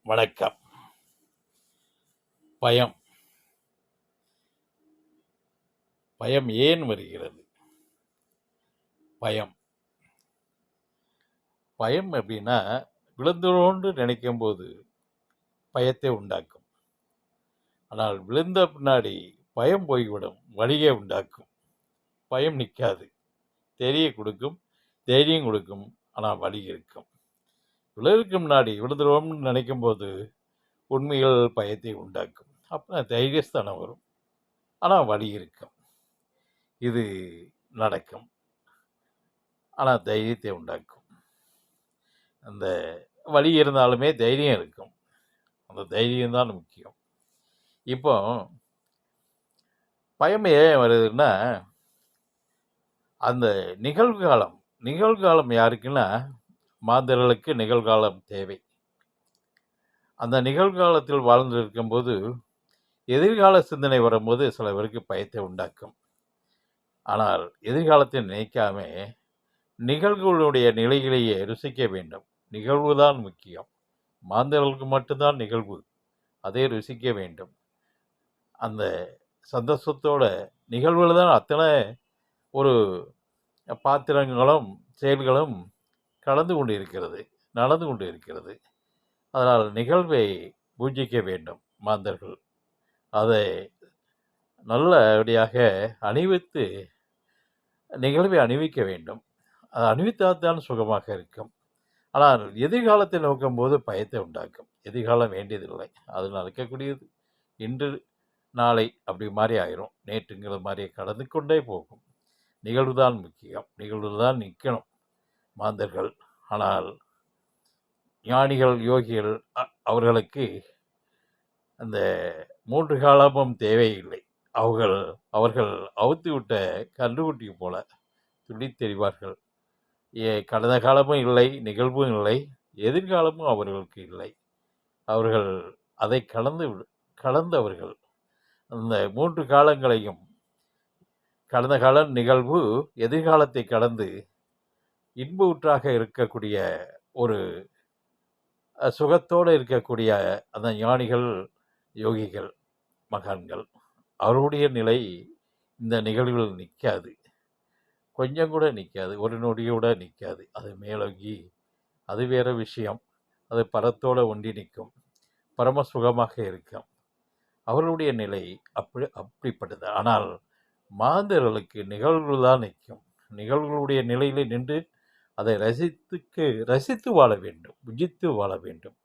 வணக்கம். பயம் பயம் ஏன் வருகிறது? பயம் பயம் அப்படின்னா விழுந்துரோன்று நினைக்கும் போது பயத்தை உண்டாக்கும். ஆனால் விழுந்த பின்னாடி பயம் போய்விடும், வலியை உண்டாக்கும். பயம் நிற்காது, தெரிய கொடுக்கும், தைரியம் கொடுக்கும், ஆனால் வலி இருக்கும். விழுதுக்கு முன்னாடி விழுந்துருவோம்னு நினைக்கும் போது உண்மைகள் பயத்தை உண்டாக்கும். அப்போ தைரியஸ்தானம் வரும், ஆனால் வலி இருக்கும். இது நடக்கும், ஆனால் தைரியத்தை உண்டாக்கும். அந்த வலி இருந்தாலுமே தைரியம் இருக்கும். அந்த தைரியம்தான் முக்கியம். இப்போ பயம் ஏன் வருதுன்னா, அந்த நிகழ்காலம் யாருக்குன்னா மாந்தர்களுக்கு நிகழ்காலம் தேவை. அந்த நிகழ்காலத்தில் வாழ்ந்து இருக்கும்போது எதிர்கால சிந்தனை வரும்போது சில பேருக்கு பயத்தை உண்டாக்கும். ஆனால் எதிர்காலத்தை நினைக்காம நிகழ்வுகளுடைய நிலைகளையே ருசிக்க வேண்டும். நிகழ்வு தான் முக்கியம். மாந்தர்களுக்கு மட்டும்தான் நிகழ்வு, அதை ருசிக்க வேண்டும். அந்த சந்தோஷத்தோட நிகழ்வுகள் தான் அத்தனை ஒரு பாத்திரங்களும் செயல்களும் நடந்து கொண்டு இருக்கிறது. அதனால் நிகழ்வை பூஜிக்க வேண்டும் மாந்தர்கள். அதை நல்லபடியாக அணிவித்து நிகழ்வை அணிவிக்க வேண்டும். அதை அணிவித்தால்தான் சுகமாக இருக்கும். ஆனால் எதிர்காலத்தை நோக்கும்போது பயத்தை உண்டாக்கும். எதிர்காலம் வேண்டியதில்லை, அது நடக்கக்கூடியது. இன்று நாளை அப்படி மாதிரி ஆயிரும், நேற்றுங்கிற மாதிரி கடந்து கொண்டே போகும். நிகழ்வு தான் முக்கியம், நிகழ்வு தான் நிற்கணும் மாந்தர்கள். ஆனால் ஞானிகள் யோகிகள் அவர்களுக்கு அந்த 3 காலமும் தேவையில்லை. அவர்கள் அவுத்து விட்ட கன்றுக்குட்டி போல துடித்தெறிவார்கள். கடந்த காலமும் இல்லை, நிகழ்வும் இல்லை, எதிர்காலமும் அவர்களுக்கு இல்லை. அவர்கள் அதை கடந்தவர்கள். அந்த 3 காலங்களையும், கடந்த கால நிகழ்வு, எதிர்காலத்தை கடந்து இன்ப ஊற்றாக இருக்கக்கூடிய ஒரு சுகத்தோடு இருக்கக்கூடிய அந்த ஞானிகள் யோகிகள் மகான்கள், அவருடைய நிலை இந்த நிகழ்வுகள் நிற்காது. கொஞ்சம் கூட நிற்காது, ஒரு நொடியோட நிற்காது. அது மேலோங்கி அது வேறு விஷயம். அது பரத்தோடு ஒன்றி நிற்கும், பரம சுகமாக இருக்கும். அவர்களுடைய நிலை அப்படிப்பட்டது. ஆனால் மாந்தர்களுக்கு நிகழ்வுகள் தான் நிற்கும். நிகழ்வுகளுடைய நிலையில் நின்று அதை ரசித்து வாழ வேண்டும், புஜித்து வாழ வேண்டும்.